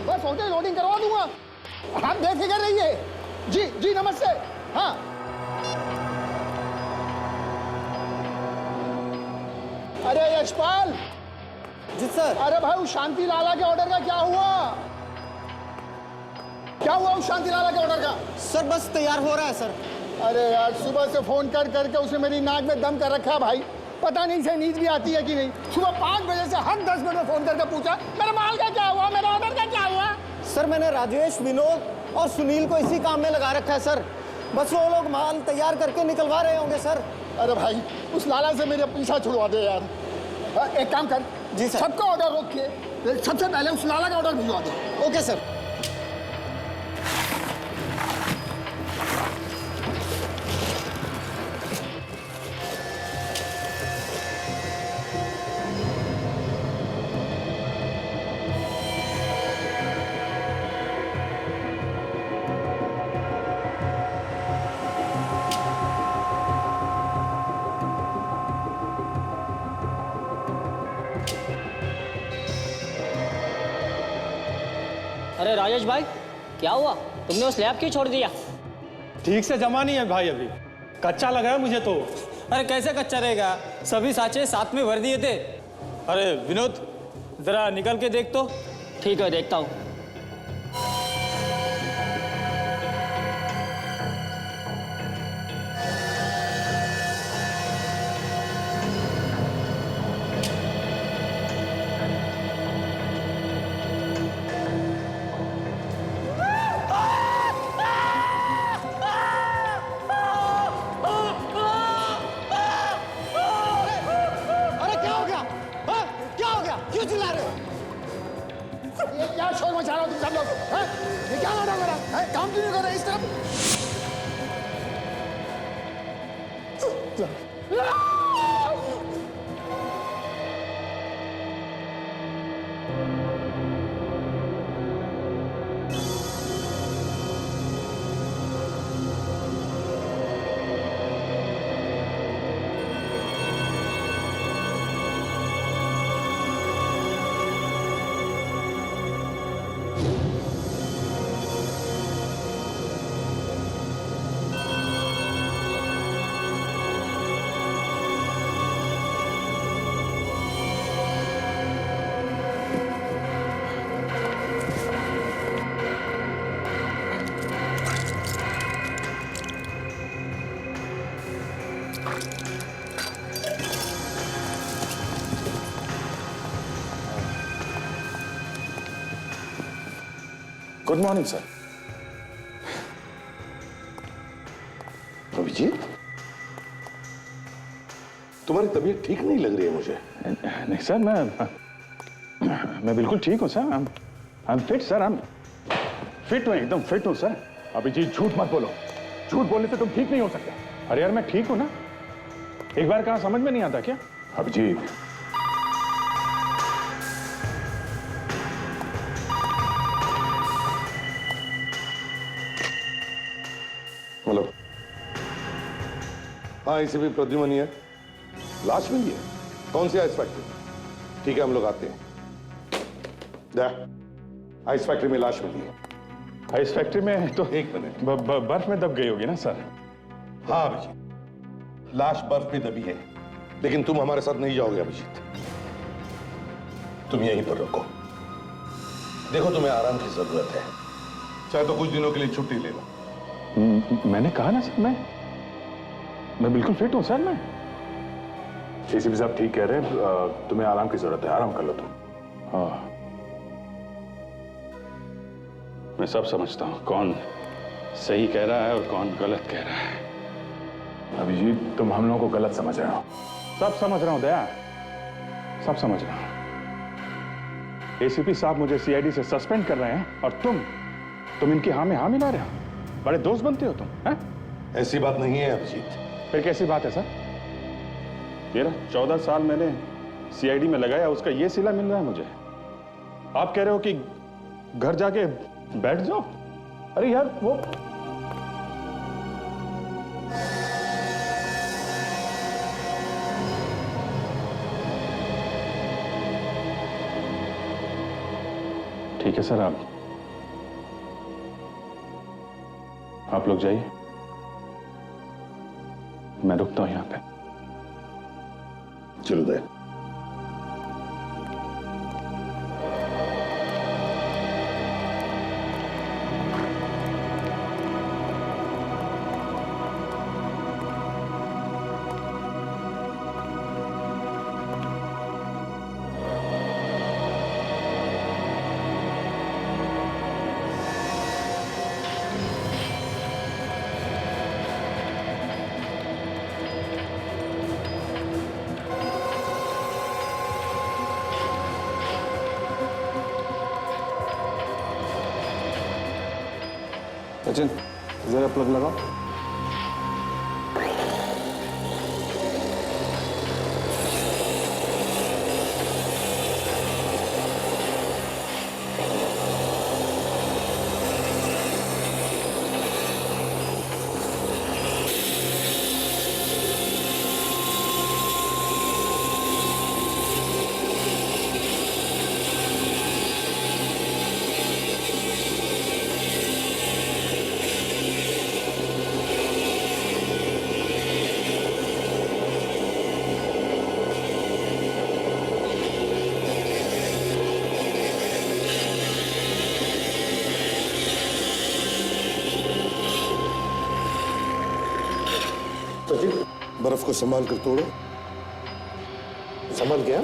बस hotel loading करवा दूंगा, आप बेफिक्र रहिए। जी जी नमस्ते। हाँ अरे यशपाल। जी सर। अरे भाई उस शांति लाला के ऑर्डर का क्या हुआ? क्या हुआ उस शांति लाला के ऑर्डर का? सर बस तैयार हो रहा है सर। अरे यार सुबह से फोन कर करके उसने मेरी नाक में दम कर रखा है भाई, पता नहीं से नींद भी आती है कि नहीं। सुबह 5 बजे से हर 10 मिनट में फोन करके पूछा मेरे माल का क्या हुआ, मेरे ऑर्डर का क्या हुआ। सर मैंने राजेश, विनोद और सुनील को इसी काम में लगा रखा है सर, बस वो लोग माल तैयार करके निकलवा रहे होंगे सर। अरे भाई उस लाला से मेरे पीछा छुड़वा दे यार। एक काम कर, जी सर। सबका ऑर्डर रोक के सबसे पहले उस लाला का ऑर्डर भिजवा दे। Okay sir. अरे राजेश भाई क्या हुआ, तुमने वो स्लैब क्यों छोड़ दिया? ठीक से जमा नहीं है भाई, अभी कच्चा लगा है मुझे तो। अरे कैसे कच्चा रहेगा, सभी साँचे साथ में भर दिए थे। अरे विनोद जरा निकल के देख तो। ठीक है देखता हूँ। क्यों चिल्ला रहे हो? ये क्या शोर मचा रहा हो तुम सब लोग? हैं? ये क्या नाटक हो रहा है? काम क्यों नहीं कर रहे इस तरफ? Good morning sir. अभिजीत, तुम्हारी तबीयत ठीक नहीं लग रही है मुझे। नहीं सर, मैं बिल्कुल ठीक हूँ sir. I am fit sir, I am fit हूँ, एकदम फिट हूँ सर। अभिजीत झूठ मत बोलो, झूठ बोलने से तुम ठीक नहीं हो सकते। अरे यार मैं ठीक हूँ ना, एक बार कहा समझ में नहीं आता क्या? अभिजीत, हेलो। हाँ इसे भी प्रद्युमन ही है। लाश मिली है? कौन सी आइस फैक्ट्री? ठीक है हम लोग आते हैं। आइस फैक्ट्री में लाश मिली है। आइस फैक्ट्री में तो एक मिनट, बर्फ में दब गई होगी ना सर? हाँ अभिजीत, लाश बर्फ में दबी है, लेकिन तुम हमारे साथ नहीं जाओगे अभिजीत। तुम यहीं पर रुको। देखो तुम्हें आराम की जरूरत है, चाहे तो कुछ दिनों के लिए छुट्टी ले लो। मैंने कहा ना सर, मैं बिल्कुल फिट हूँ सर। मैं एसीपी साहब ठीक कह रहे हैं, तुम्हें आराम की जरूरत है, आराम कर लो तुम। हाँ मैं सब समझता हूँ कौन सही कह रहा है और कौन गलत कह रहा है। अभिजीत तुम हम लोगों को गलत समझ रहे हो। सब समझ रहा हूँ दया, सब समझ रहा हूँ। एसीपी साहब मुझे सीआईडी से सस्पेंड कर रहे हैं और तुम इनकी हाँ में हाँ मिला रहे हो। बड़े दोस्त बनते हो तुम, हैं? ऐसी बात नहीं है अभिजीत। फिर कैसी बात है सर? ये ना 14 साल मैंने सीआईडी में लगाया, उसका ये सिला मिल रहा है मुझे। आप कह रहे हो कि घर जाके बैठ जाओ? अरे यार वो ठीक है सर, आप लोग जाइए, मैं रुकता हूं यहां पे। चलो दे। सचिन जरा प्लग लगाओ। बर्फ को संभाल कर तोड़ो। संभाल गया।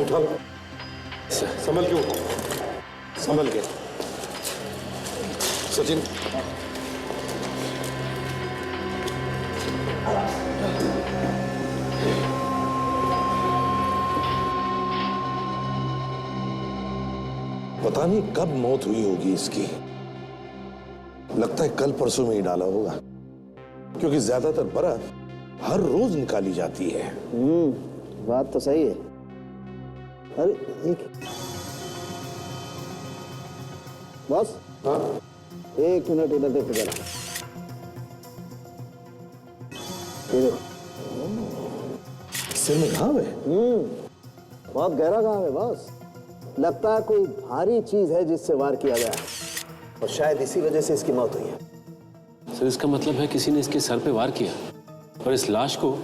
उठा लो। संभल के उठो। संभल के। सचिन पता नहीं कब मौत हुई होगी इसकी। लगता है कल परसों में ही डाला होगा, क्योंकि ज्यादातर बर्फ हर रोज निकाली जाती है। बात तो सही है। अरे एक बॉस, हाँ 1 मिनट इधर देखो जरा। ये देखो सिर में घाव है। बहुत गहरा घाव है बॉस। लगता है कोई भारी चीज है जिससे वार किया गया है, और शायद इसी वजह से इसकी मौत हुई है। सर इसका मतलब है किसी ने इसके सर पे वार किया और इस लाश को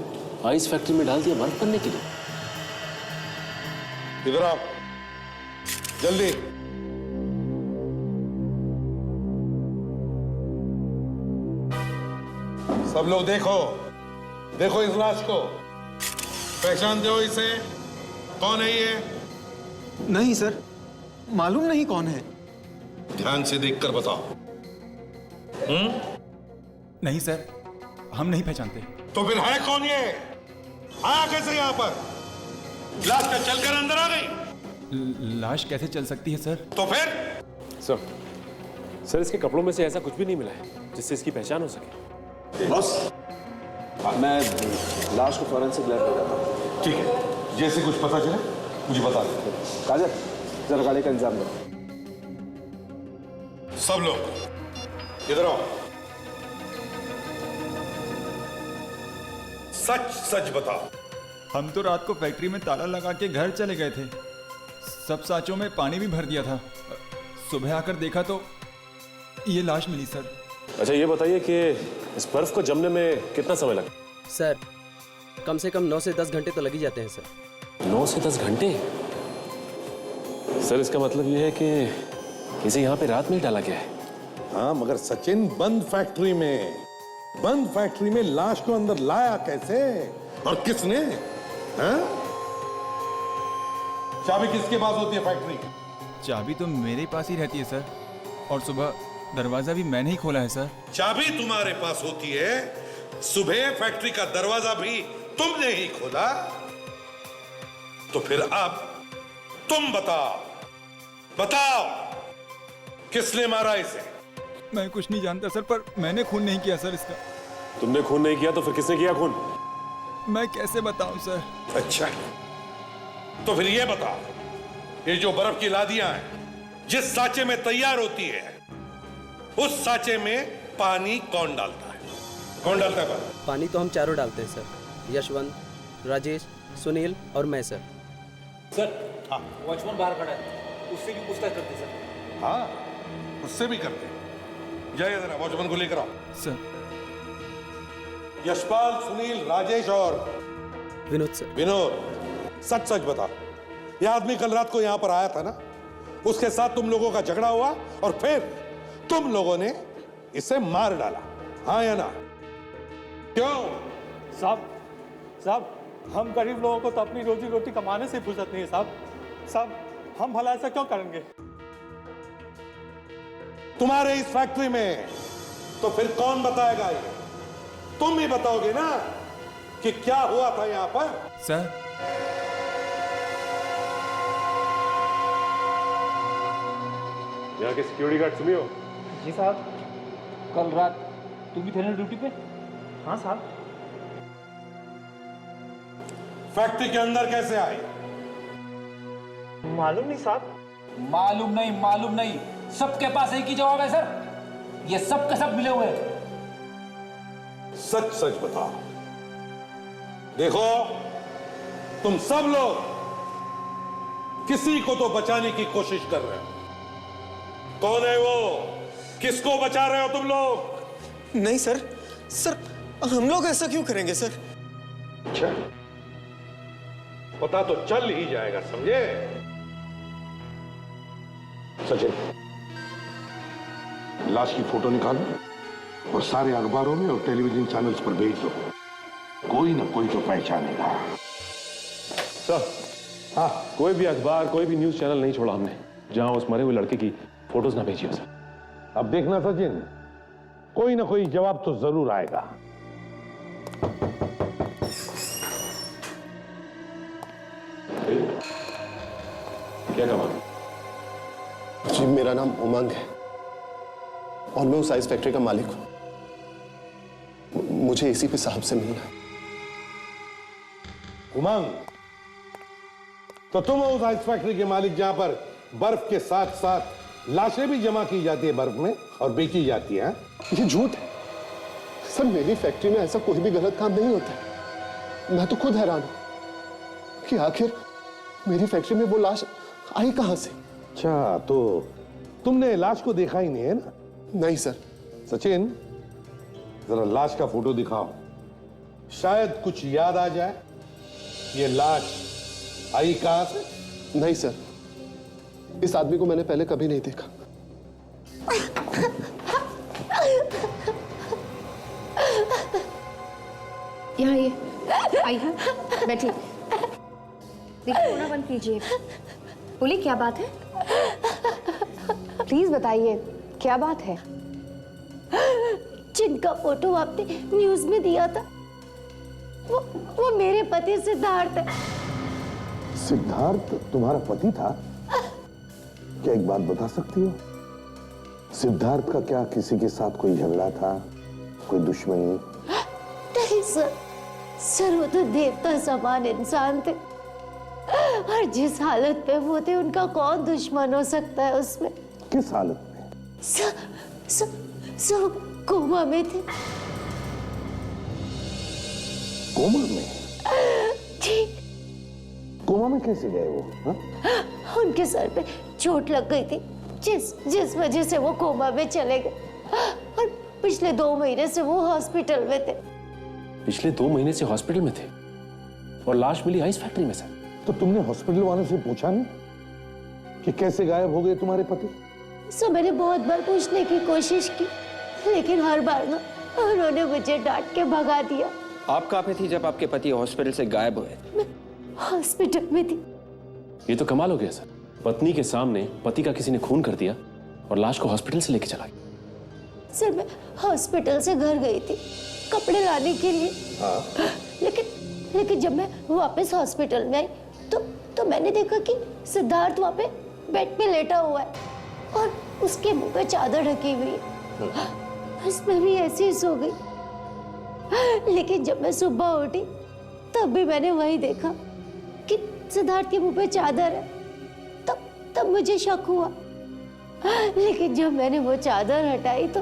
आइस फैक्ट्री में डाल दिया बर्फ बनने के लिए। इधर आओ जल्दी। सब लोग देखो, देखो इस लाश को। पहचानते हो इसे? कौन है ये? नहीं सर, मालूम नहीं कौन है। ध्यान से देखकर बताओ। नहीं सर, हम नहीं पहचानते। तो फिर है कौन ये? आया कैसे यहाँ पर? लाश का चलकर अंदर आ गई। लाश कैसे चल सकती है सर? तो फिर? सर इसके कपड़ों में से ऐसा कुछ भी नहीं मिला है जिससे इसकी पहचान हो सके। बॉस, मैं लाश को फॉरेंसिक लैब ले जाता हूँ। ठीक है, जैसे कुछ पता चले मुझे बता दो। काजल, जरा गाड़ी का इंतजाम करो। सब लोग इधर आओ। सच सच बताओ। हम तो रात को फैक्ट्री में ताला लगा के घर चले गए थे। सब साँचों में पानी भी भर दिया था। सुबह आकर देखा तो ये लाश मिली सर। अच्छा ये बताइए कि इस बर्फ को जमने में कितना समय लगा? सर कम से कम 9 से 10 घंटे तो लग ही जाते हैं सर। 9 से 10 घंटे? सर इसका मतलब ये है कि इसे यहाँ पे रात में ही डाला गया है। हाँ मगर सचिन, बंद फैक्ट्री में लाश को अंदर लाया कैसे और किसने? हाँ? चाबी किसके पास होती है फैक्ट्री की? चाबी तो मेरे पास ही रहती है सर, और सुबह दरवाजा भी मैंने ही खोला है सर। चाबी तुम्हारे पास होती है, सुबह फैक्ट्री का दरवाजा भी तुमने ही खोला, तो फिर अब तुम बताओ किसने मारा इसे? मैं कुछ नहीं जानता सर, पर मैंने खून नहीं किया सर इसका। तुमने खून नहीं किया तो फिर किसने किया खून? मैं कैसे बताऊं सर? अच्छा, तो फिर ये बताओ, ये जो बर्फ की लादियां हैं जिस साचे में तैयार होती है, उस साचे में पानी कौन डालता है? कौन डालता है पानी? पानी तो हम चारों डालते हैं सर, यशवंत, राजेश, सुनील और मैं सर। सर हाँ, वॉचमैन बाहर खड़ा है, उससे भी पूछताछ करते सर। हाँ, उससे भी करते हैं। जाइए जरा वॉचमैन को लेकर आओ। सर। यशपाल, सुनील, राजेश और विनोद सर। विनोद, सच सच बता, यह आदमी कल रात को यहां पर आया था ना? उसके साथ तुम लोगों का झगड़ा हुआ और फिर तुम लोगों ने इसे मार डाला, हाँ या ना? क्यों? साहब हम गरीब लोगों को तो अपनी रोजी रोटी कमाने से फुर्सत नहीं है साहब, हम भला ऐसा क्यों करेंगे? तुम्हारे इस फैक्ट्री में तो फिर कौन बताएगा? ये तुम ही बताओगे ना कि क्या हुआ था यहां पर? सर, यहाँ के सिक्योरिटी गार्ड तुम ही हो? जी साहब, कल रात तुम भी थे ना ड्यूटी पे? हाँ साहब। फैक्ट्री के अंदर कैसे आई? मालूम नहीं साहब। मालूम नहीं, सबके पास एक ही जवाब है सर, ये सब के सब मिले हुए हैं। सच सच बताओ। देखो, तुम सब लोग किसी को तो बचाने की कोशिश कर रहे हो। कौन है वो? किसको बचा रहे हो तुम लोग? नहीं सर, हम लोग ऐसा क्यों करेंगे सर? अच्छा, पता तो चल ही जाएगा, समझे? सचिन, लाश की फोटो निकालो और सारे अखबारों में और टेलीविजन चैनल्स पर भेज दो। कोई ना कोई तो पहचानेगा। सर, हाँ, कोई भी अखबार, कोई भी न्यूज चैनल नहीं छोड़ा हमने जहां उस मरे हुए लड़के की फोटोज ना भेजी हो सर। अब देखना सचिन, कोई ना कोई जवाब तो जरूर आएगा। क्या कमाल? जी, मेरा नाम उमंग है और मैं उस आइस फैक्ट्री का मालिक हूं। मुझे एसीपी साहब से मिलना है। उमंग, तो तुम हो उस आइस फैक्ट्री के मालिक जहां पर बर्फ के साथ साथ लाशें भी जमा की जाती है बर्फ में और बेची जाती है? ये झूठ है सर, मेरी फैक्ट्री में ऐसा कोई भी गलत काम नहीं होता। मैं तो खुद हैरान हूं कि आखिर मेरी फैक्ट्री में वो लाश आई कहां से। अच्छा, तो तुमने लाश को देखा ही नहीं है ना? नहीं सर। सचिन, जरा लाश का फोटो दिखाओ, शायद कुछ याद आ जाए। ये लाश आई कहां से? नहीं सर, इस आदमी को मैंने पहले कभी नहीं देखा। यहाँ ये आइए, बैठिए। देखिए, रोना बंद कीजिए। बोलिए, क्या बात है? प्लीज बताइए, क्या बात है? जिनका फोटो आपने न्यूज में दिया था, वो मेरे पति सिद्धार्थ है। सिद्धार्थ तुम्हारा पति था? क्या एक बात बता सकती हो? सिद्धार्थ का क्या किसी के साथ कोई झगड़ा था, कोई दुश्मनी? नहीं सर, वो तो देवता समान इंसान थे और जिस हालत में वो थे, उनका कौन दुश्मन हो सकता है उसमें? किस हालत में? सर कोमा में थे। कोमा में? जी। कोमा में कैसे गए वो? हा? उनके सर पे चोट लग गई थी, जिस वजह से वो कोमा में चले गए और पिछले 2 महीने से वो हॉस्पिटल में थे। पिछले 2 महीने से हॉस्पिटल में थे और लाश मिली आइस फैक्ट्री में सर। तो तुमने हॉस्पिटल वालों से पूछा नहीं कि कैसे गायब हो गए तुम्हारे पति? सो मैंने बहुत बार पूछने की कोशिश की, लेकिन हर बार ना उन्होंने मुझे डांट के भगा दिया। आप कहाँ पे थी जब आपके पति हॉस्पिटल से गायब हुए? मैं हॉस्पिटल में थी। ये तो कमाल हो गया सर, पत्नी के सामने पति का किसी ने खून कर दिया और लाश को हॉस्पिटल से लेके चला गया। सर मैं हॉस्पिटल से घर गई थी कपड़े लाने के लिए। लेकिन जब मैं वापस हॉस्पिटल में आई तो मैंने देखा कि सिद्धार्थ वहाँ पे बेड पे लेटा हुआ है और उसके मुंह पे चादर ढकी हुई है। बस मैं भी ऐसे ही सो गई। लेकिन जब मैं सुबह उठी तब भी मैंने वही देखा कि सिद्धार्थ के मुंह पे चादर है। तब मुझे शक हुआ, लेकिन जब मैंने वो चादर हटाई तो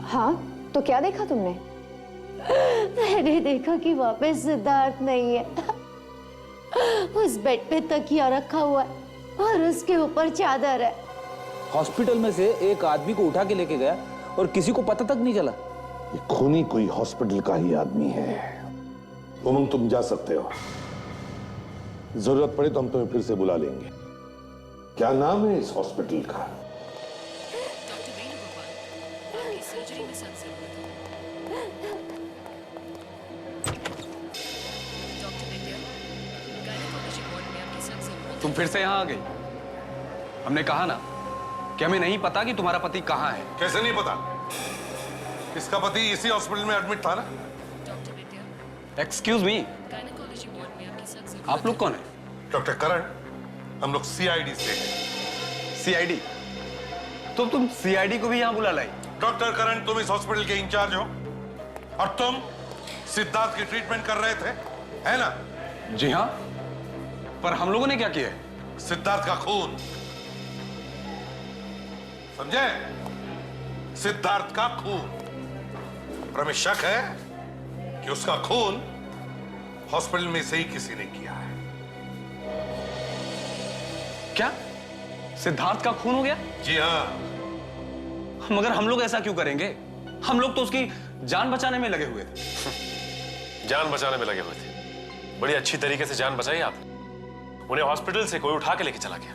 हाँ, तो क्या देखा तुमने? मैंने देखा कि वहां पे सिद्धार्थ नहीं है। उस बेड पे तकिया रखा हुआ है और उसके ऊपर चादर है। हॉस्पिटल में से एक आदमी को उठा के लेके गया और किसी को पता तक नहीं चला। ये खूनी कोई हॉस्पिटल का ही आदमी है। उमंग, तुम जा सकते हो, जरूरत पड़े तो हम तुम्हें फिर से बुला लेंगे। क्या नाम है इस हॉस्पिटल का? तुम फिर से यहाँ आ गई। हमने कहा ना कि हमें नहीं पता कि तुम्हारा पति कहाँ है। कैसे नहीं पता? इसका पति इसी हॉस्पिटल में एडमिट था ना। एक्सक्यूज मी, आप लोग कौन है? डॉक्टर करण, हम लोग सीआईडी से हैं। सीआईडी? तो तुम सीआईडी को भी यहाँ बुला लाई? डॉक्टर करण, तुम इस हॉस्पिटल के इंचार्ज हो और तुम सिद्धार्थ की ट्रीटमेंट कर रहे थे, है ना? जी हाँ, पर हम लोगों ने क्या किया है? सिद्धार्थ का खून, समझे? सिद्धार्थ का खून। और हमें शक है कि उसका खून हॉस्पिटल में से ही किसी ने किया है। क्या सिद्धार्थ का खून हो गया? जी हाँ। मगर हम लोग ऐसा क्यों करेंगे? हम लोग तो उसकी जान बचाने में लगे हुए थे। जान बचाने में लगे हुए थे? बड़ी अच्छी तरीके से जान बचाई आपने। उन्हें हॉस्पिटल से कोई उठा के लेके चला गया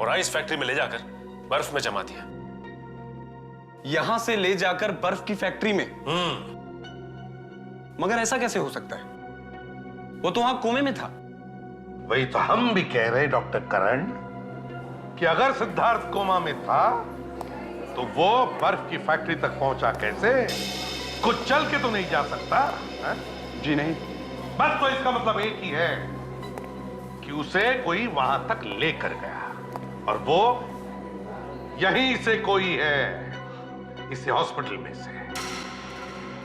और आइस फैक्ट्री में ले जाकर बर्फ में जमा दिया। यहां से ले जाकर बर्फ की फैक्ट्री में? मगर ऐसा कैसे हो सकता है? वो तो वहां कोमे में था। वही तो हम भी कह रहे डॉक्टर करण कि अगर सिद्धार्थ कोमा में था तो वो बर्फ की फैक्ट्री तक पहुंचा कैसे? कुछ चल के तो नहीं जा सकता है? जी नहीं। बस तो इसका मतलब एक ही है कि उसे कोई वहां तक लेकर गया और वो यहीं से कोई है, इसे हॉस्पिटल में से।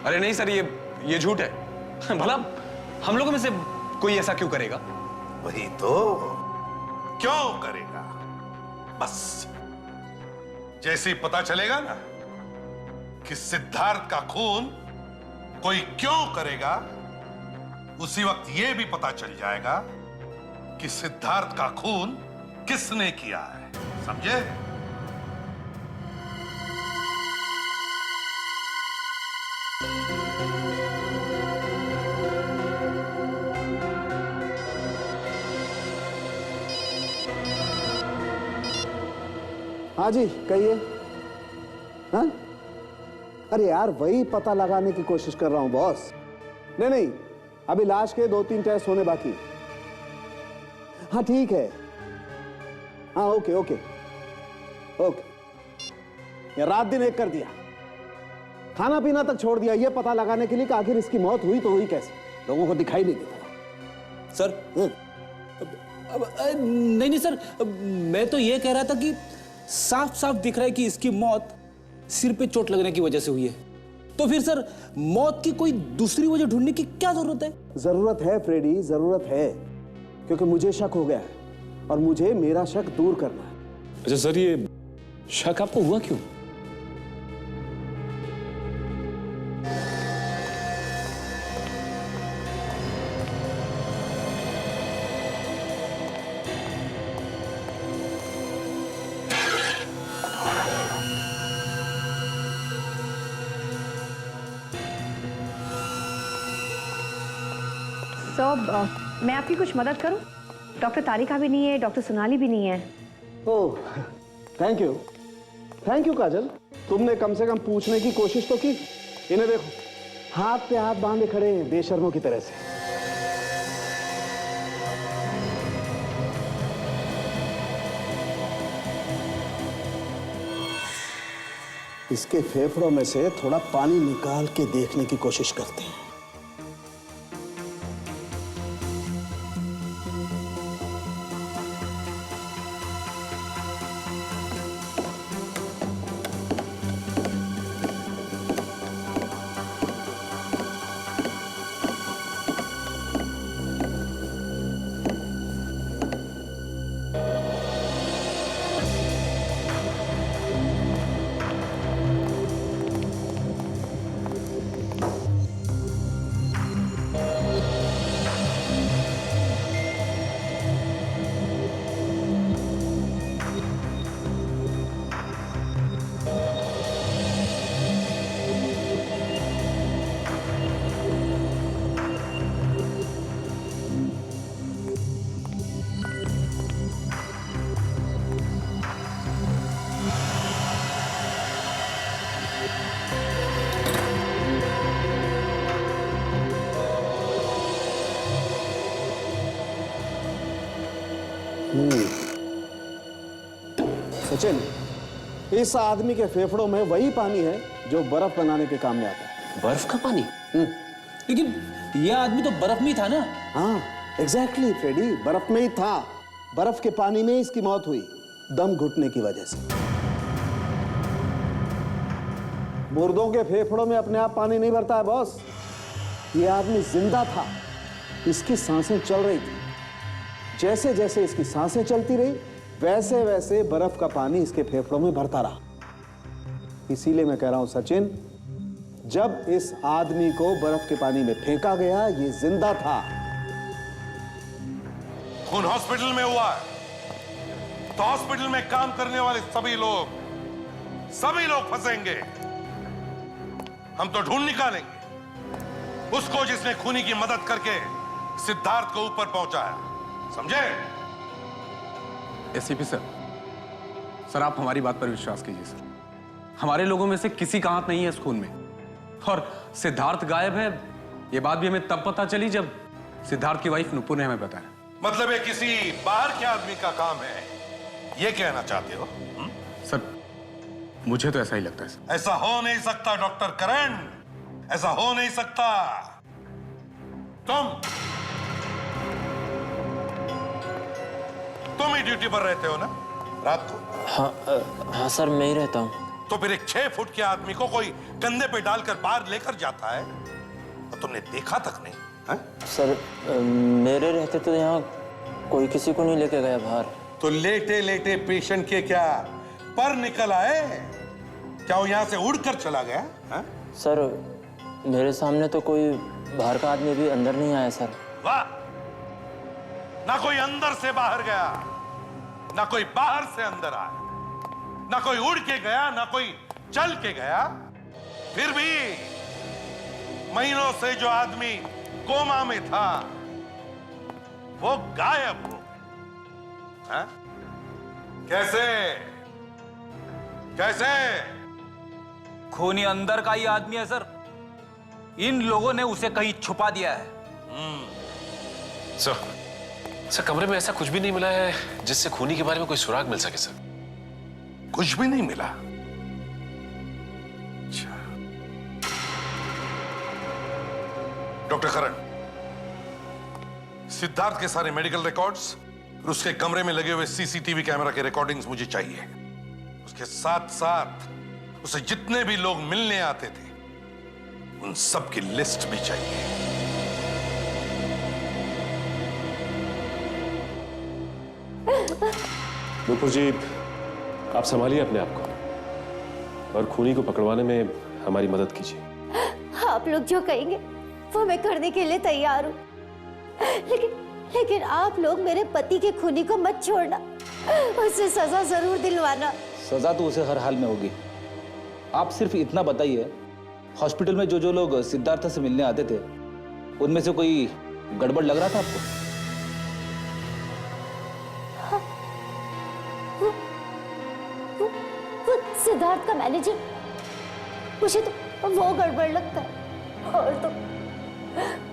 अरे नहीं सर, ये झूठ है। भला हम लोगों में से कोई ऐसा क्यों करेगा? वही तो, क्यों करेगा? बस जैसे ही पता चलेगा ना कि सिद्धार्थ का खून कोई क्यों करेगा, उसी वक्त यह भी पता चल जाएगा कि सिद्धार्थ का खून किसने किया है। समझे? हाँ जी, कहिए। हाँ? अरे यार, वही पता लगाने की कोशिश कर रहा हूं बॉस। नहीं, अभी लाश के 2-3 टेस्ट होने बाकी। हाँ ठीक है। हाँ ओके। ये रात दिन एक कर दिया, खाना पीना तक छोड़ दिया, ये पता लगाने के लिए कि आखिर इसकी मौत हुई तो हुई कैसे, लोगों को दिखाई नहीं देता। सर नहीं सर, मैं तो ये कह रहा था कि साफ साफ दिख रहा है कि इसकी मौत सिर पे चोट लगने की वजह से हुई है। तो फिर सर मौत की कोई दूसरी वजह ढूंढने की क्या जरूरत है? जरूरत है फ्रेडी, जरूरत है, क्योंकि मुझे शक हो गया है और मुझे मेरा शक दूर करना है। अच्छा सर, ये शक आपको हुआ क्यों? मैं आपकी कुछ मदद करूं? डॉक्टर तारिका भी नहीं है, डॉक्टर सोनाली भी नहीं है। ओह, थैंक यू काजल, तुमने कम से कम पूछने की कोशिश तो की। इन्हें देखो, हाथ पे हाथ बांधे खड़े हैं बेशर्मों की तरह से। इसके फेफड़ों में से थोड़ा पानी निकाल के देखने की कोशिश करते हैं। सचिन, इस आदमी के फेफड़ों में वही पानी है जो बर्फ बनाने के काम में आता है। बर्फ का पानी? लेकिन यह आदमी तो बर्फ में ही था ना? हाँ, एग्जैक्टली फ्रेडी, बर्फ में ही था। बर्फ के पानी में इसकी मौत हुई, दम घुटने की वजह से। मुर्दों के फेफड़ों में अपने आप पानी नहीं भरता है बॉस। ये आदमी जिंदा था, इसकी सांसें चल रही थी। जैसे जैसे इसकी सांसें चलती रही, वैसे वैसे बर्फ का पानी इसके फेफड़ों में भरता रहा। इसीलिए मैं कह रहा हूं सचिन, जब इस आदमी को बर्फ के पानी में फेंका गया, ये जिंदा था। खून हॉस्पिटल में हुआ है तो हॉस्पिटल में काम करने वाले सभी लोग फंसेंगे। हम तो ढूंढ निकालेंगे उसको जिसने खूनी की मदद करके सिद्धार्थ को ऊपर पहुंचाया, समझे? एसीपी सर, आप हमारी बात पर विश्वास कीजिए सर। हमारे लोगों में से किसी का हाथ नहीं है इस खून में। और सिद्धार्थ गायब है, यह बात भी हमें तब पता चली जब सिद्धार्थ की वाइफ नुपुर ने हमें बताया। मतलब ये किसी बाहर के आदमी का काम है, ये कहना चाहते हो? सर, मुझे तो ऐसा ही लगता है सर। ऐसा हो नहीं सकता डॉक्टर करण, ऐसा हो नहीं सकता। तुम ही ड्यूटी पर रहते हो ना रात को? हाँ सर, मैं ही रहता हूँ। तो फिर एक 6 फुट के आदमी को कोई कंधे पे डालकर बाहर लेकर जाता है तो तुमने देखा तक नहीं है? सर, मेरे रहते तो यहाँ कोई किसी को नहीं लेके गया बाहर। तो लेटे लेटे पेशेंट के क्या पर निकल आए? क्या वो यहाँ से उड़कर चला गया है? सर, मेरे सामने तो कोई बाहर का आदमी भी अंदर नहीं आया सर। वाह, ना कोई अंदर से बाहर गया, ना कोई बाहर से अंदर आया, ना कोई उड़ के गया, ना कोई चल के गया। फिर भी महीनों से जो आदमी कोमा में था वो गायब हो। हाँ? कैसे कैसे? खूनी अंदर का ही आदमी है सर। इन लोगों ने उसे कहीं छुपा दिया है। सर, कमरे में ऐसा कुछ भी नहीं मिला है जिससे खूनी के बारे में कोई सुराग मिल सके सर। कुछ भी नहीं मिला? अच्छा। डॉक्टर करण, सिद्धार्थ के सारे मेडिकल रिकॉर्ड्स और उसके कमरे में लगे हुए सीसीटीवी कैमरा के रिकॉर्डिंग्स मुझे चाहिए। उसके साथ साथ उसे जितने भी लोग मिलने आते थे उन सब की लिस्ट भी चाहिए। नुपुर जी, आप संभालिए अपने आप को और खूनी को पकड़वाने में हमारी मदद कीजिए। आप लोग जो कहेंगे वो मैं करने के लिए तैयार हूँ, लेकिन आप लोग मेरे पति के खूनी को मत छोड़ना, उसे सजा जरूर दिलवाना। सजा तो उसे हर हाल में होगी। आप सिर्फ इतना बताइए, हॉस्पिटल में जो लोग सिद्धार्थ से मिलने आते थे उनमें से कोई गड़बड़ लग रहा था आपको? मैनेजर, मुझे तो वो गड़बड़ लगता है और तो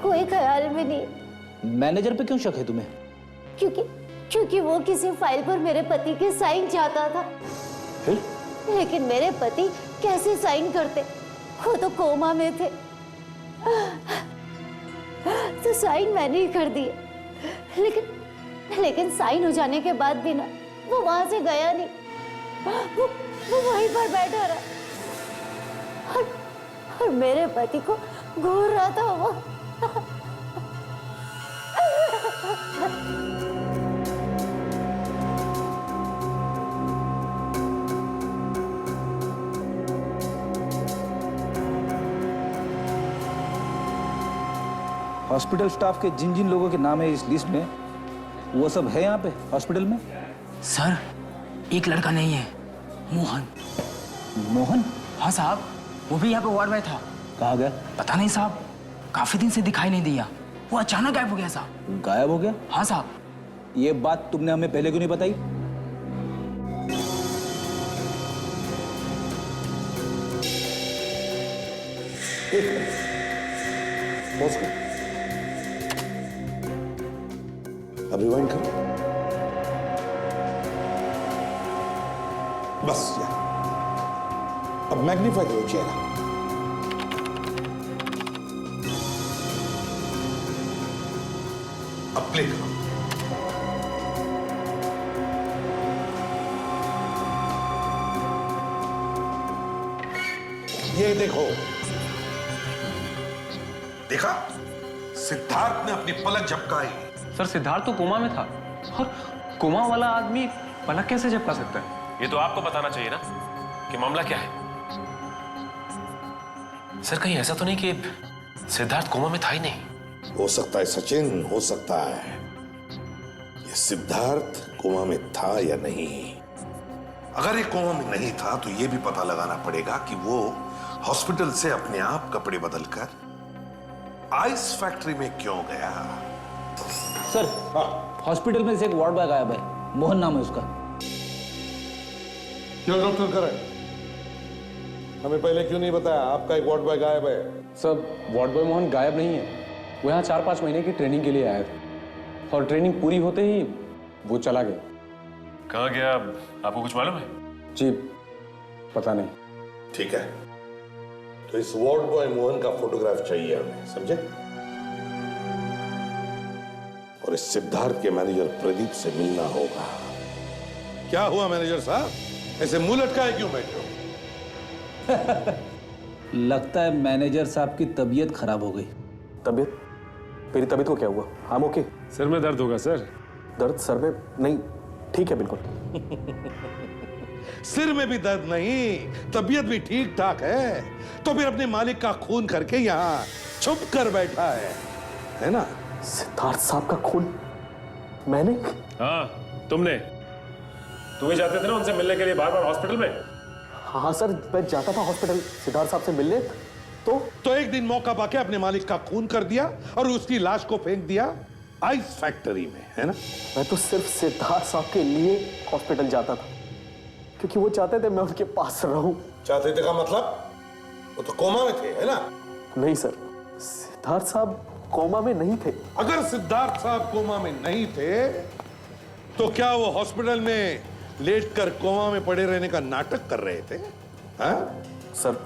कोई ख्याल में नहीं। मैनेजर पे क्यों शक है तुम्हें? क्योंकि वो किसी फाइल पर मेरे पति के साइन चाहता था। फिर? लेकिन मेरे पति कैसे साइन करते, वो तो कोमा में थे। तो साइन मैंने ही कर दिए, लेकिन साइन हो जाने के बाद भी ना वो वहां से गया नहीं, वो वहीं पर बैठा रहा और मेरे पति को घूर रहा था वो। हॉस्पिटल स्टाफ के जिन जिन लोगों के नाम है इस लिस्ट में, वो सब है यहाँ पे हॉस्पिटल में? सर, एक लड़का नहीं है, मोहन। मोहन? हाँ साहब, वो भी यहाँ पे वार्ड में था। कहाँ गया? पता नहीं साहब, काफी दिन से दिखाई नहीं दिया, वो अचानक गायब हो गया साहब। गायब हो गया? हाँ साहब। ये बात तुमने हमें पहले क्यों नहीं बताई? अब रिवाइंड करो। बस यार, अब मैग्नीफाई करो चेहरा। अब प्ले करो। ये देखो, देखा? सिद्धार्थ ने अपनी पलक झपकाई। सर, सिद्धार्थ तो कोमा में था और कोमा वाला आदमी पलक कैसे झपका सकता है? ये तो आपको बताना चाहिए ना कि मामला क्या है। सर, कहीं ऐसा तो नहीं कि सिद्धार्थ कोमा में था ही नहीं? हो सकता है सचिन, हो सकता है। ये सिद्धार्थ कोमा में था या नहीं। अगर ये कोमा में नहीं था तो ये भी पता लगाना पड़ेगा कि वो हॉस्पिटल से अपने आप कपड़े बदलकर आइस फैक्ट्री में क्यों गया। सर, हॉस्पिटल में से एक वार्ड बॉय गायब है, मोहन नाम है उसका। क्यों डॉक्टर करें? हमें पहले क्यों नहीं बताया आपका एक वार्ड बॉय गायब है? सर, वार्ड बॉय मोहन गायब नहीं है, वो यहाँ 4-5 महीने की ट्रेनिंग के लिए आया था और ट्रेनिंग पूरी होते ही वो चला गया। कहाँ गया, आपको कुछ मालूम है? जी, पता नहीं। ठीक है, तो इस वार्ड बॉय मोहन का फोटोग्राफ चाहिए हमें, समझे? और इस सिद्धार्थ के मैनेजर प्रदीप से मिलना होगा। क्या हुआ मैनेजर साहब, ऐसे मुंह लटकाए क्यों बैठे हो? लगता है मैनेजर साहब की तबीयत खराब हो गई। तबीयत? मेरी तबीयत को क्या हुआ? हम ओके। सर में दर्द होगा सर। दर्द सर में? नहीं, ठीक है बिल्कुल। सिर में भी दर्द नहीं, तबीयत भी ठीक ठाक है, तो फिर अपने मालिक का खून करके यहाँ छुप कर बैठा है ना? सिद्धार्थ साहब का खून मैंने? हाँ, तुमने। तुम ही जाते थे ना उनसे मिलने के लिए बार-बार हॉस्पिटल में? हाँ सर, मैं जाता था हॉस्पिटल सिद्धार्थ साहब से मिलने, तो एक दिन मौका पाके अपने मालिक का खून कर दिया और उसकी लाश को फेंक दिया आइस फैक्ट्री में, है ना? मैं तो सिर्फ सिद्धार्थ साहब के लिए हॉस्पिटल जाता था, क्योंकि वो चाहते थे मैं उनके पास रहूं। चाहते थे का मतलब? वो तो कोमा में थे, है ना? नहीं सर, सिद्धार्थ साहब कोमा में नहीं थे। अगर सिद्धार्थ साहब कोमा में नहीं थे तो क्या वो हॉस्पिटल में लेटकर कोमा में पड़े रहने का नाटक कर रहे थे? हाँ? सर,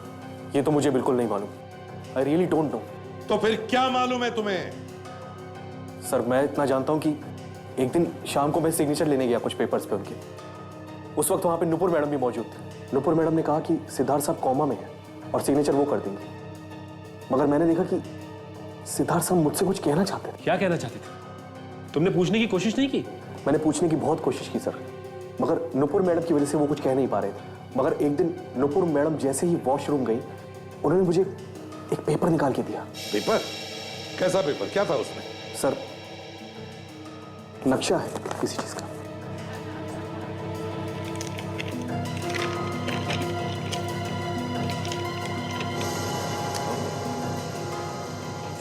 ये तो मुझे बिल्कुल नहीं मालूम। I really don't know. तो फिर क्या मालूम है तुम्हें? सर, मैं इतना जानता हूं कि एक दिन शाम को मैं सिग्नेचर लेने गया कुछ पेपर्स पे उनके। उस वक्त वहां पे नुपुर मैडम भी मौजूद थे। नुपुर मैडम ने कहा कि सिद्धार्थ साहब कोमा में है और सिग्नेचर वो कर देंगे, मगर मैंने देखा कि सिद्धार्थ साहब मुझसे कुछ कहना चाहते थे। क्या कहना चाहते थे? तुमने पूछने की कोशिश नहीं की? मैंने पूछने की बहुत कोशिश की सर, मगर नुपुर मैडम की वजह से वो कुछ कह नहीं पा रहे थे। मगर एक दिन नुपुर मैडम जैसे ही वॉशरूम गई, उन्होंने मुझे एक पेपर निकाल के दिया। पेपर? कैसा पेपर? क्या था उसमें? सर, नक्शा है किसी चीज का।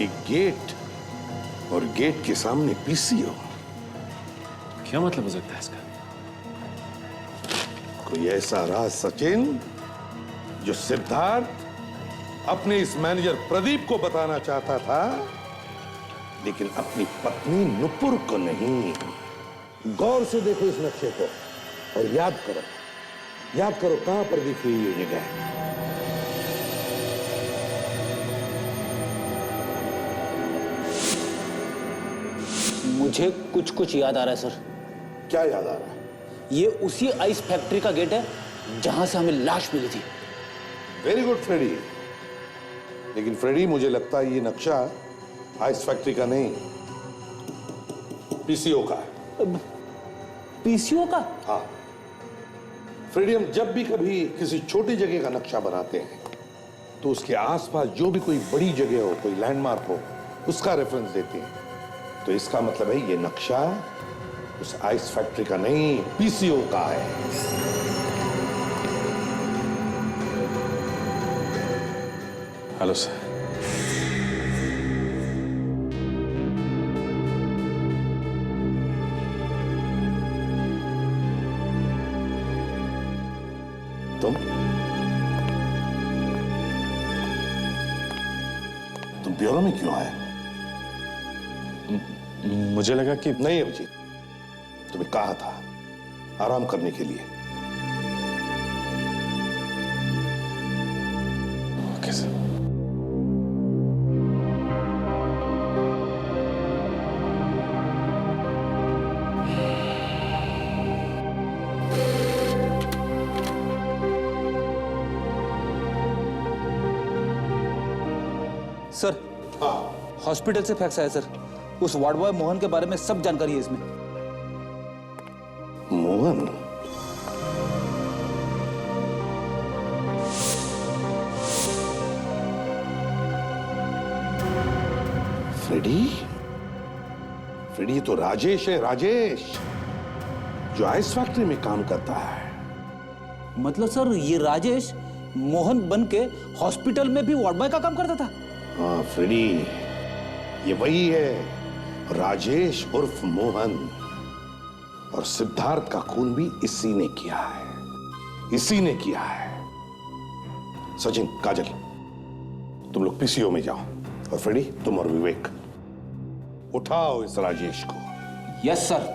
एक गेट और गेट के सामने पीसीओ। क्या मतलब हो सकता है इसका? कोई ऐसा राज सचिन जो सिद्धार्थ अपने इस मैनेजर प्रदीप को बताना चाहता था, लेकिन अपनी पत्नी नुपुर को नहीं। गौर से देखो इस नक्शे को और याद करो कहां पर दिखी ये जगह। मुझे कुछ कुछ याद आ रहा है सर। क्या याद आ रहा है? ये उसी आइस फैक्ट्री का गेट है जहां से हमें लाश मिली थी। Very good Freddie. लेकिन फ्रेडी, मुझे लगता है ये नक्शा आइस फैक्ट्री का नहीं, पीसीओ का है। पीसीओ का? हाँ फ्रेडी, हम जब भी कभी किसी छोटी जगह का नक्शा बनाते हैं तो उसके आसपास जो भी कोई बड़ी जगह हो, कोई लैंडमार्क हो, उसका रेफरेंस देते हैं। तो इसका मतलब है ये नक्शा उस आइस फैक्ट्री का नहीं, पीसीओ का है। Hello sir. तुम ब्यूरो में क्यों आए? मुझे लगा कि नहीं अभिजीत, तुम्हें कहा था आराम करने के लिए। Okay sir. सर, हॉस्पिटल से फैक्स आया सर। उस वार्ड बॉय मोहन के बारे में सब जानकारी है इसमें। मोहन? फ्रेडी? फ्रेडी तो राजेश है, राजेश, जो आइस फैक्ट्री में काम करता है। मतलब सर, ये राजेश मोहन बन के हॉस्पिटल में भी वार्ड बॉय का काम करता था? हाँ फ्रेडी, ये वही है, राजेश उर्फ मोहन। और सिद्धार्थ का खून भी इसी ने किया है, इसी ने किया है। सचिन, काजल, तुम लोग पीसीओ में जाओ, और फ्रेडी तुम और विवेक उठाओ इस राजेश को। Yes sir.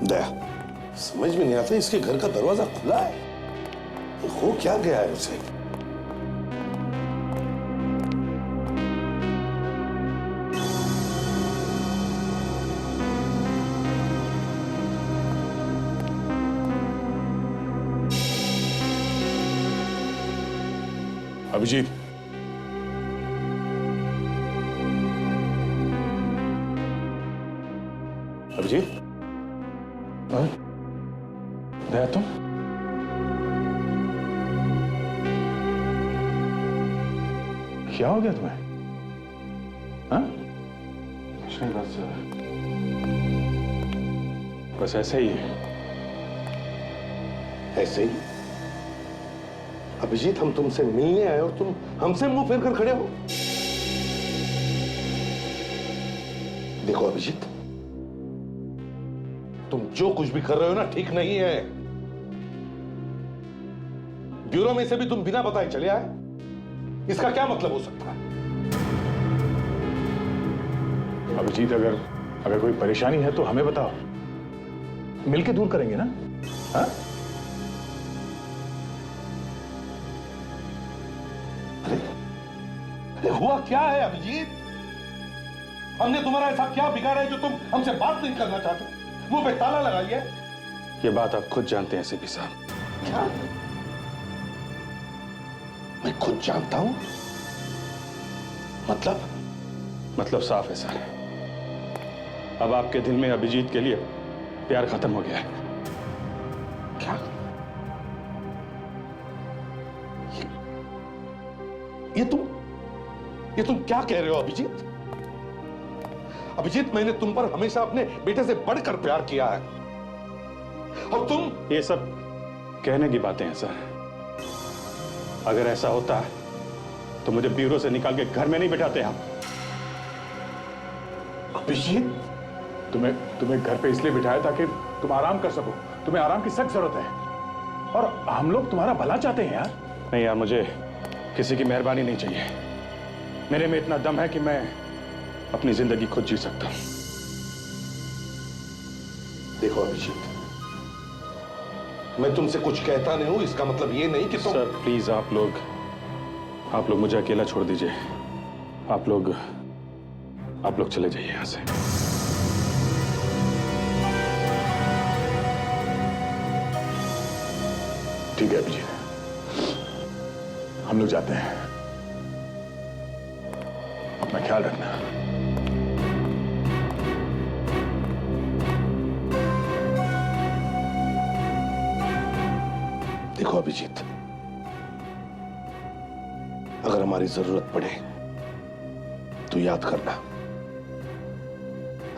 दया, समझ में नहीं आता, इसके घर का दरवाजा खुला है, हो क्या गया है उसे? अभिजीत, अभिजीत, दया तुम? क्या हो गया तुम्हें? हाँ? कुछ नहीं, बस ऐसे ही है। ऐसे ही? अभिजीत, हम तुमसे मिलने आए और तुम हमसे मुंह फेर कर खड़े हो। देखो अभिजीत, तुम जो कुछ भी कर रहे हो ना, ठीक नहीं है। ब्यूरो में से भी तुम बिना बताए चले आए, इसका क्या मतलब हो सकता है? अभिजीत, अगर कोई परेशानी है तो हमें बताओ, मिलके दूर करेंगे ना? हाँ? अरे हुआ क्या है अभिजीत? हमने तुम्हारा ऐसा क्या बिगाड़ा है जो तुम हमसे बात नहीं करना चाहते? मुंह पे ताला लगा लिया? ये बात आप खुद जानते हैं एसीपी साहब। क्या? मैं खुद जानता हूं? मतलब साफ है सर। अब आपके दिल में अभिजीत के लिए प्यार खत्म हो गया है। क्या? ये तुम क्या कह रहे हो अभिजीत? अभिजीत, मैंने तुम पर हमेशा अपने बेटे से बढ़कर प्यार किया है, और तुम ये कहने की बातें हैं सर। अगर ऐसा होता तो मुझे ब्यूरो से निकाल के घर में नहीं बिठाते आप। अभिजीत, तुम्हें घर पे इसलिए बिठाया ताकि तुम आराम कर सको। तुम्हें आराम की सख्त जरूरत है और हम लोग तुम्हारा भला चाहते हैं यार। नहीं यार, मुझे किसी की मेहरबानी नहीं चाहिए। मेरे में इतना दम है कि मैं अपनी जिंदगी खुद जी सकता हूं। देखो अभिजीत, मैं तुमसे कुछ कहता नहीं हूं, इसका मतलब ये नहीं कि तुम... सर प्लीज, आप लोग मुझे अकेला छोड़ दीजिए। आप लोग चले जाइए यहां से। ठीक है अभिजीत, हम लोग जाते हैं। अपना ख्याल रखना। देखो अभिजीत, अगर हमारी जरूरत पड़े तो याद करना,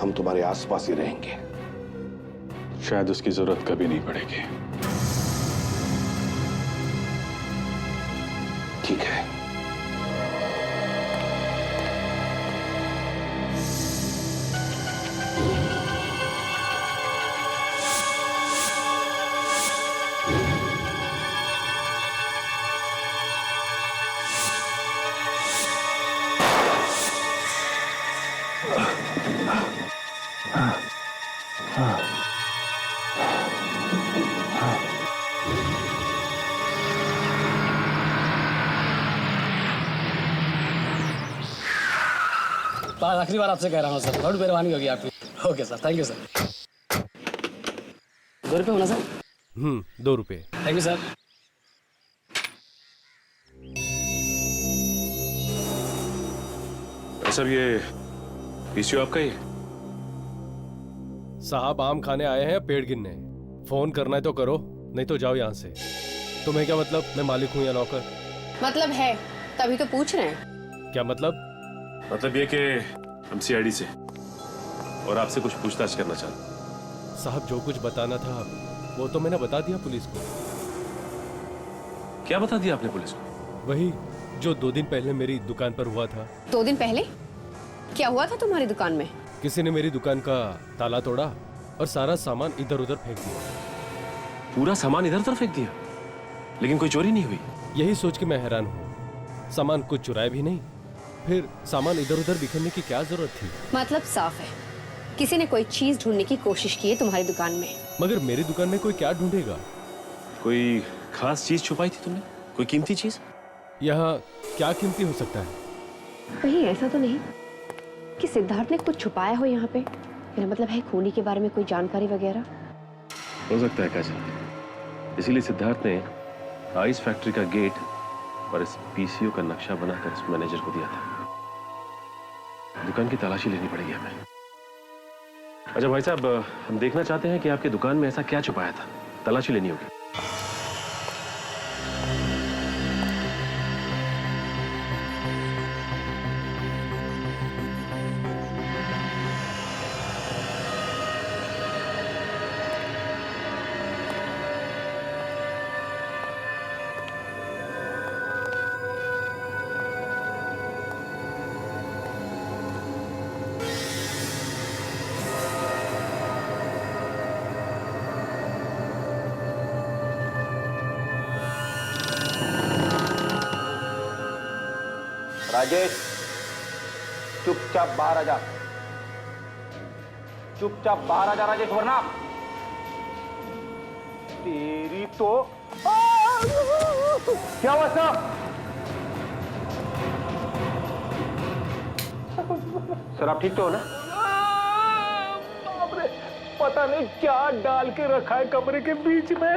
हम तुम्हारे आसपास ही रहेंगे। शायद उसकी जरूरत कभी नहीं पड़ेगी। ठीक है। आखिरी बार आपसे कह रहा हूँ सर, बहुत मेहरबानी होगी आपकी। Okay sir, thank you sir. 2 रुपये होना सर? 2 रुपये। Thank you sir. सर ये पीसीओ आपका ही है? साहब आम खाने आए हैं पेड़ गिनने। फोन करना है तो करो, नहीं तो जाओ यहाँ से। तुम्हें क्या मतलब मैं मालिक हूँ या नौकर? मतलब है, तभी तो पूछ रहे हैं। क्या मतलब? मतलब ये कि हम सीआईडी से और आपसे कुछ पूछताछ करना चाहते। साहब जो कुछ बताना था वो तो मैंने बता दिया पुलिस को। क्या बता दिया आपने पुलिस को? वही जो 2 दिन पहले मेरी दुकान पर हुआ था। 2 दिन पहले क्या हुआ था तुम्हारी दुकान में? किसी ने मेरी दुकान का ताला तोड़ा और सारा सामान इधर उधर फेंक दिया। पूरा सामान इधर उधर फेंक दिया, लेकिन कोई चोरी नहीं हुई? यही सोच के मैं हैरान हूँ। सामान कुछ चुराया भी नहीं, फिर सामान इधर उधर बिखरने की क्या जरूरत थी? मतलब साफ है, किसी ने कोई चीज ढूंढने की कोशिश की है तुम्हारी दुकान में। मगर मेरी दुकान में कोई क्या ढूंढेगा? कोई खास चीज छुपाई थी तुमने? कोई कीमती चीज? यहाँ क्या कीमती हो सकता है? कहीं ऐसा तो नहीं कि सिद्धार्थ ने कुछ छुपाया हो यहाँ पे? मेरा मतलब है खूनी के बारे में कोई जानकारी वगैरह? हो सकता है कैसे, इसीलिए सिद्धार्थ ने आइस फैक्ट्री का गेट और इस पीसीओ का नक्शा बनाकर इस मैनेजर को दिया था। दुकान की तलाशी लेनी पड़ेगी हमें। अच्छा भाई साहब, हम देखना चाहते हैं कि आपकी दुकान में ऐसा क्या छुपाया था। तलाशी लेनी होगी। राजेश, चुपचाप बाहर आ जा। चुपचाप बाहर आ जा राजेश, वरना तेरी तो... क्या हुआ साहब? सर आप ठीक तो हो ना? बाप रे, पता नहीं क्या डाल के रखा है कमरे के बीच में।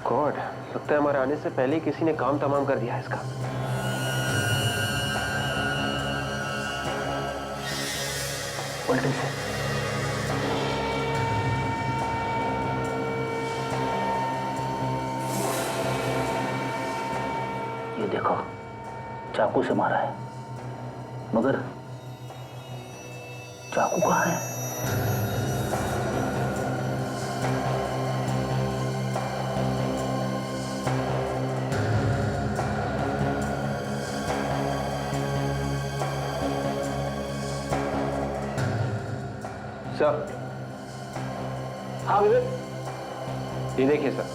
गॉड, लगता है हमारे आने से पहले ही किसी ने काम तमाम कर दिया है इसका। उल्टे से। ये देखो, चाकू से मारा है, मगर चाकू कहाँ है? सर। हाँ विवेक, ये देखिए सर।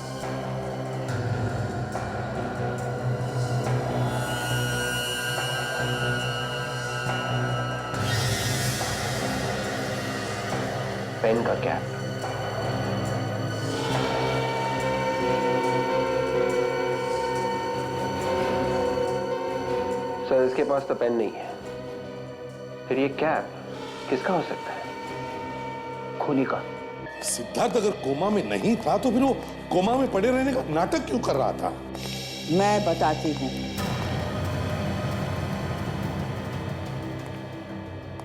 पेन का कैप। सर इसके पास तो पेन नहीं है, फिर ये कैप किसका हो सकता है? खूनी का। सिद्धार्थ अगर कोमा में नहीं था तो फिर वो कोमा में पड़े रहने का नाटक क्यों कर रहा था? मैं बताती हूँ।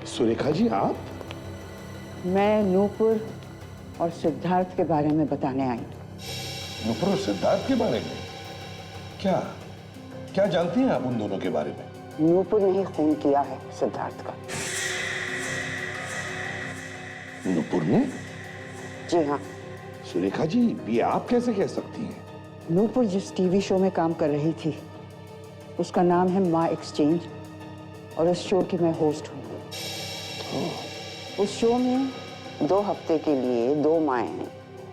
सुरेखा जी आप? मैं नूपुर और सिद्धार्थ के बारे में बताने आई। नूपुर और सिद्धार्थ के बारे में? क्या क्या जानती हैं आप उन दोनों के बारे में? नूपुर ने ही खून किया है सिद्धार्थ का। नूपुर ने? जी हाँ। सुरेखा जी ये आप कैसे कह सकती हैं? नूपुर जिस टीवी शो में काम कर रही थी उसका नाम है माँ एक्सचेंज और उस शो की मैं होस्ट हूँ। उस शो में 2 हफ्ते के लिए 2 माएँ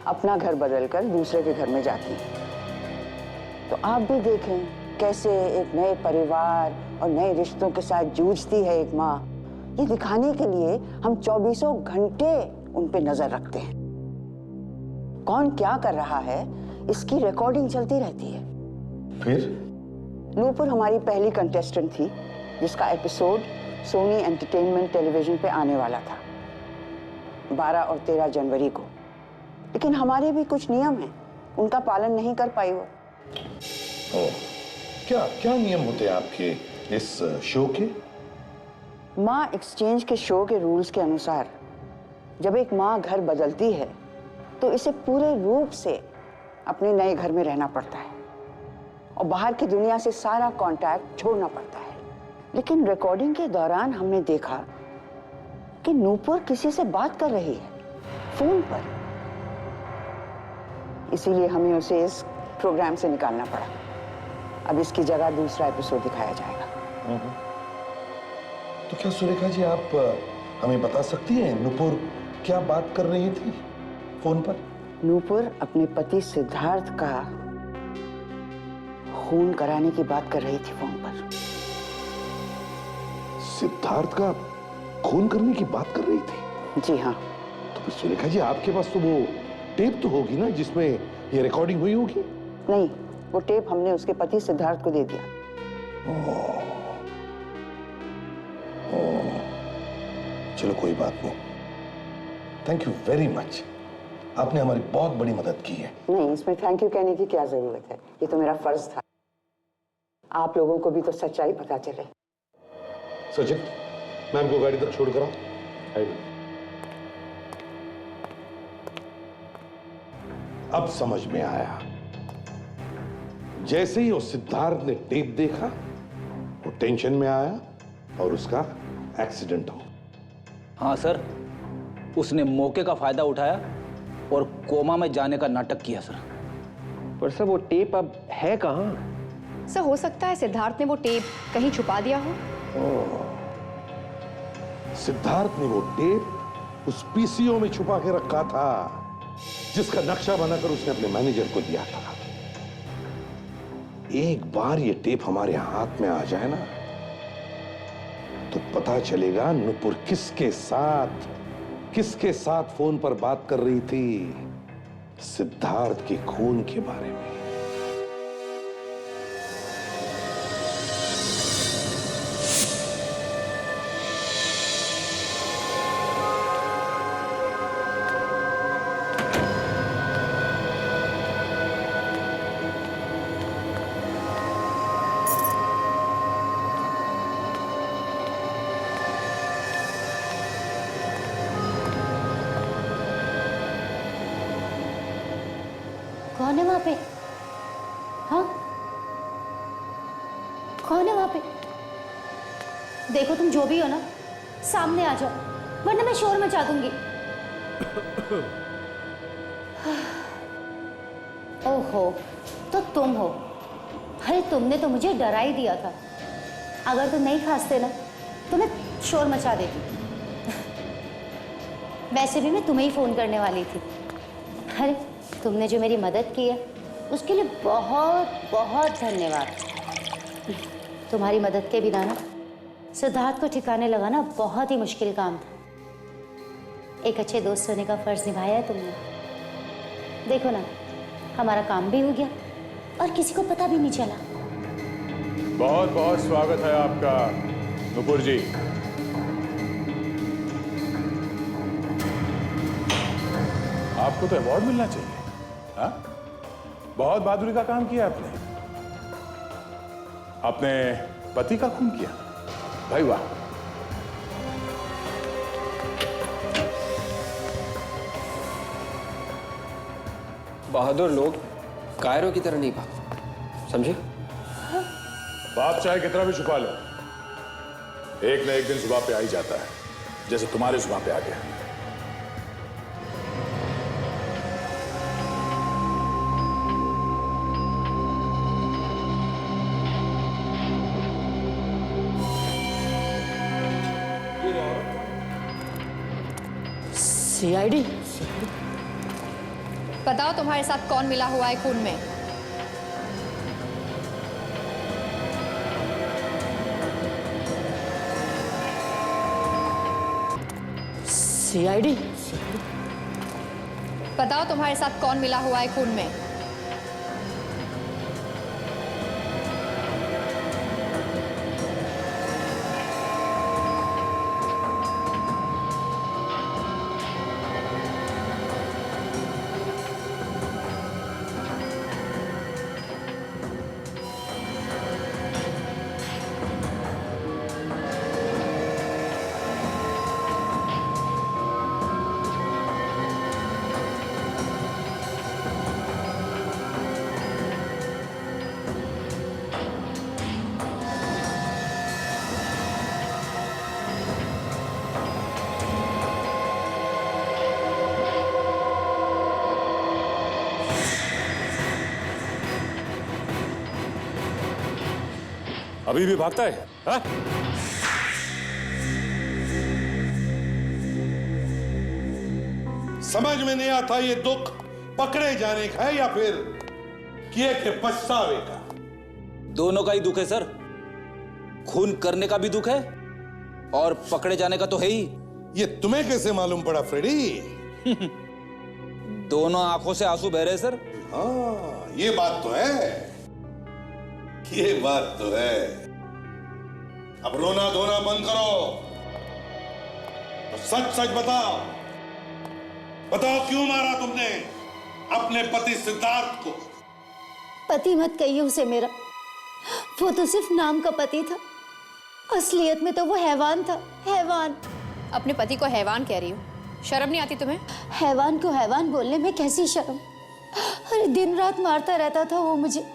अपना घर बदलकर दूसरे के घर में जाती हैं। तो आप भी देखें कैसे एक नए परिवार और नए रिश्तों के साथ जूझती है एक माँ। ये दिखाने के लिए हम 24 घंटे उन पे नजर रखते हैं। कौन क्या कर रहा है इसकी रिकॉर्डिंग चलती रहती है। फिर? नूपुर हमारी पहली कंटेस्टेंट थी जिसका एपिसोड सोनी एंटरटेनमेंट टेलीविजन पे आने वाला था 12 और 13 जनवरी को। लेकिन हमारे भी कुछ नियम हैं, उनका पालन नहीं कर पाई वो। क्या क्या नियम होते हैं आपके इस शो के? माँ एक्सचेंज के शो के रूल्स के अनुसार जब एक माँ घर बदलती है तो इसे पूरे रूप से अपने नए घर में रहना पड़ता है और बाहर की दुनिया से सारा कांटेक्ट छोड़ना पड़ता है। लेकिन रिकॉर्डिंग के दौरान हमने देखा कि नूपुर किसी से बात कर रही है फोन पर। इसीलिए हमें उसे इस प्रोग्राम से निकालना पड़ा। अब इसकी जगह दूसरा एपिसोड दिखाया जाएगा। तो क्या सुरेखा जी आप हमें बता सकती हैं नूपुर क्या बात कर रही थी फोन पर? नूपुर अपने पति सिद्धार्थ का खून कराने की बात कर रही थी फोन पर। सिद्धार्थ का खून करने की बात कर रही थी? जी हाँ। तो फिर सुरेखा जी आपके पास तो वो टेप तो होगी ना जिसमें ये रिकॉर्डिंग हुई होगी? नहीं, वो टेप हमने उसके पति सिद्धार्थ को दे दिया। चलो कोई बात नहीं। थैंक यू वेरी मच, आपने हमारी बहुत बड़ी मदद की है। नहीं, इसमें थैंक यू कहने की क्या जरूरत है, ये तो मेरा फर्ज था। आप लोगों को भी तो सच्चाई पता चले। सचिन, मैम को गाड़ी तक छोड़ कर आओ। अब समझ में आया। जैसे ही वो सिद्धार्थ ने टेप देखा वो टेंशन में आया और उसका एक्सीडेंट हो। हाँ सर, उसने मौके का फायदा उठाया और कोमा में जाने का नाटक किया सर। पर सर वो टेप अब है कहाँ? सर हो सकता है सिद्धार्थ ने वो टेप कहीं छुपा दिया हो। सिद्धार्थ ने वो टेप उस पीसीओ में छुपा के रखा था जिसका नक्शा बनाकर उसने अपने मैनेजर को दिया था। एक बार ये टेप हमारे हाथ में आ जाए ना तो पता चलेगा नूपुर किसके साथ फोन पर बात कर रही थी सिद्धार्थ के खून के बारे में। कौन है वहां पे? हाँ, कौन है वहां पे? देखो तुम जो भी हो ना, सामने आ जाओ वरना मैं शोर मचा दूंगी। ओहो, तो तुम हो। अरे तुमने तो मुझे डरा ही दिया था। अगर तुम नहीं खांसते ना तो मैं शोर मचा देती। वैसे भी मैं तुम्हें ही फ़ोन करने वाली थी। अरे तुमने जो मेरी मदद की है उसके लिए बहुत बहुत धन्यवाद। तुम्हारी मदद के बिना ना सिद्धार्थ को ठिकाने लगाना बहुत ही मुश्किल काम था। एक अच्छे दोस्त होने का फर्ज निभाया है तुमने। देखो ना, हमारा काम भी हो गया और किसी को पता भी नहीं चला। बहुत बहुत स्वागत है आपका नुपुर जी। आपको तो अवार्ड मिलना चाहिए। हाँ? बहुत बहादुरी का काम किया आपने। अपने पति का खून किया, भाई वाह। बहादुर लोग कायरों की तरह नहीं भागते, समझे? बाप चाहे कितना भी छुपा लो, एक न एक दिन जुबान पे आ ही जाता है, जैसे तुम्हारे जुबान पे आ गया। सीआईडी? बताओ तुम्हारे साथ कौन मिला हुआ है खून में? सीआईडी? बताओ तुम्हारे साथ कौन मिला हुआ है खून में? अभी भी भागता है? हा? समझ में नहीं आता ये दुख पकड़े जाने का है या फिर किए के पछतावे का? दोनों का ही दुख है सर। खून करने का भी दुख है और पकड़े जाने का तो है ही। ये तुम्हें कैसे मालूम पड़ा फ्रेडी? दोनों आंखों से आंसू बह रहे सर। हाँ, ये बात तो है, ये बात तो है। अब रोना धोना बंद करो, तो सच सच बताओ, बताओ क्यों मारा तुमने अपने पति सिद्धार्थ को? पति मत कहिए उसे मेरा, वो तो सिर्फ नाम का पति था, असलियत में तो वो हैवान था, हैवान। अपने पति को हैवान कह रही हो? शर्म नहीं आती तुम्हें? हैवान को हैवान बोलने में कैसी शर्म? अरे दिन रात मारता रहता था वो मुझे,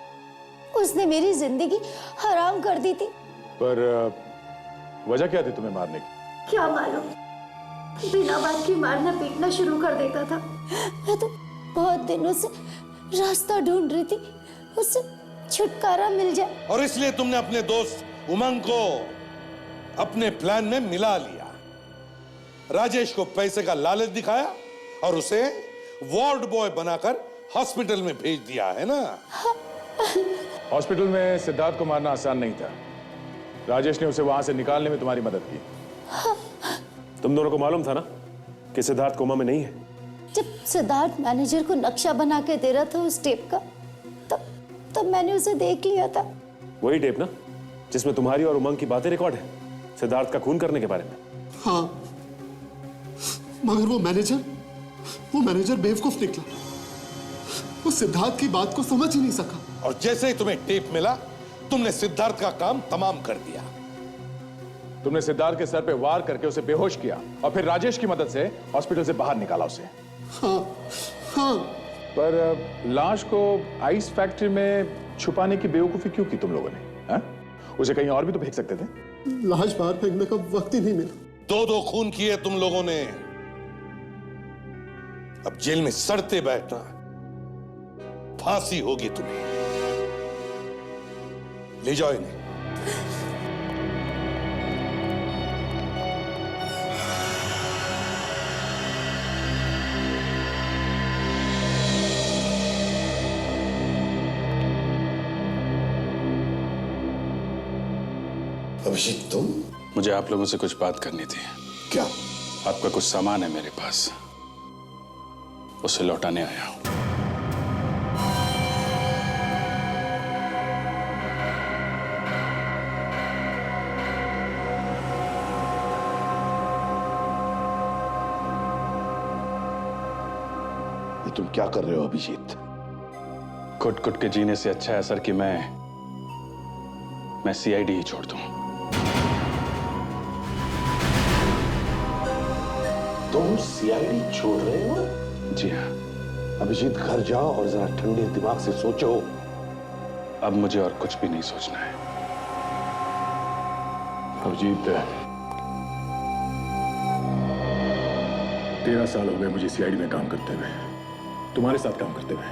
उसने मेरी जिंदगी हराम कर दी थी। पर वजह क्या थी तुम्हें मारने की? क्या मालूम, बिना बात की मारना पीटना शुरू कर देता था। मैं तो बहुत दिनों से रास्ता ढूंढ रही थी, उससे छुटकारा मिल जाए। और इसलिए तुमने अपने दोस्त उमंग को अपने प्लान में मिला लिया, राजेश को पैसे का लालच दिखाया और उसे वार्ड बॉय बनाकर हॉस्पिटल में भेज दिया, है ना? हॉस्पिटल में सिद्धार्थ को मारना आसान नहीं था। राजेश ने उसे वहां से निकालने में तुम्हारी मदद की। तुम दोनों को मालूम था ना कि सिद्धार्थ कोमा में नहीं है? जब सिद्धार्थ मैनेजर को नक्शा बना के दे रहा था उस टेप का, तब मैंने उसे देख लिया था। वही टेप ना जिसमें तुम्हारी और उमंग की बातें रिकॉर्ड है सिद्धार्थ का खून करने के बारे में। हाँ, मगर वो मैनेजर बेवकूफ निकला। वो सिद्धार्थ की बात को समझ ही नहीं सका। और जैसे ही तुम्हें टेप मिला, तुमने सिद्धार्थ का काम तमाम कर दिया। तुमने सिद्धार्थ के सर पे वार करके उसे बेहोश किया और फिर राजेश की मदद से हॉस्पिटल से बाहर निकाला उसे। हाँ, हाँ। पर लाश को आइस फैक्ट्री में छुपाने की बेवकूफी क्यों की तुम लोगों ने? हा? उसे कहीं और भी तो फेंक सकते थे। लाश बाहर फेंकने का वक्त ही नहीं मिला। दो खून किए तुम लोगों ने, अब जेल में सड़ते बैठना, फांसी होगी तुम्हें। ले जाओ इन्हें। अभिजीत तुम? मुझे आप लोगों से कुछ बात करनी थी। क्या? आपका कुछ सामान है मेरे पास, उसे लौटाने आया हूं। ये तुम क्या कर रहे हो अभिजीत? कुट कुट के जीने से अच्छा है सर कि मैं सीआईडी ही छोड़ दूं। तुम सीआईडी छोड़ रहे हो? जी हाँ। अभिजीत घर जाओ और जरा ठंडे दिमाग से सोचो। अब मुझे और कुछ भी नहीं सोचना है। अभिजीत, 13 साल हो गए मुझे सीआईडी में काम करते हुए, तुम्हारे साथ काम करते हुए।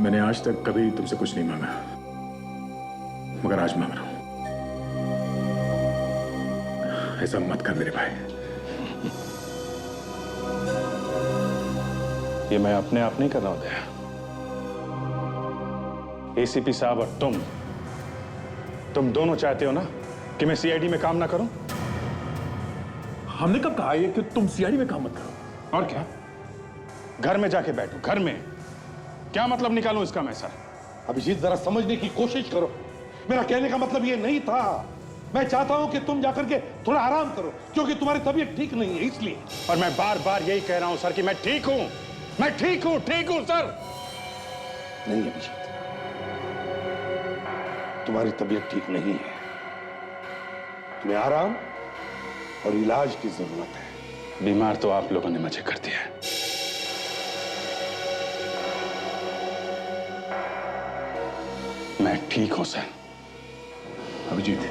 मैंने आज तक कभी तुमसे कुछ नहीं मांगा, मगर आज मांग रहा हूं। ऐसा मत कर मेरे भाई। ये मैं अपने आप नहीं कर रहा हूं दया। एसीपी साहब और तुम दोनों चाहते हो ना कि मैं सीआईडी में काम ना करूं? हमने कब कहा ये कि तुम सीआईडी में काम मत करो? और क्या, घर में जाके बैठो? घर में क्या मतलब निकालूं इसका मैं सर? अभिजीत जरा समझने की कोशिश करो। मेरा कहने का मतलब ये नहीं था। मैं चाहता हूं कि तुम जाकर के थोड़ा आराम करो, क्योंकि तुम्हारी तबीयत ठीक नहीं है इसलिए। और मैं बार बार यही कह रहा हूं सर कि मैं ठीक हूं, मैं ठीक हूं सर। नहीं अभिजीत, तुम्हारी तबीयत ठीक नहीं है। तुम्हें आराम और इलाज की जरूरत है। बीमार तो आप लोगों ने मुझे कर दिया है। मैं ठीक हूं सर। अभिजीत,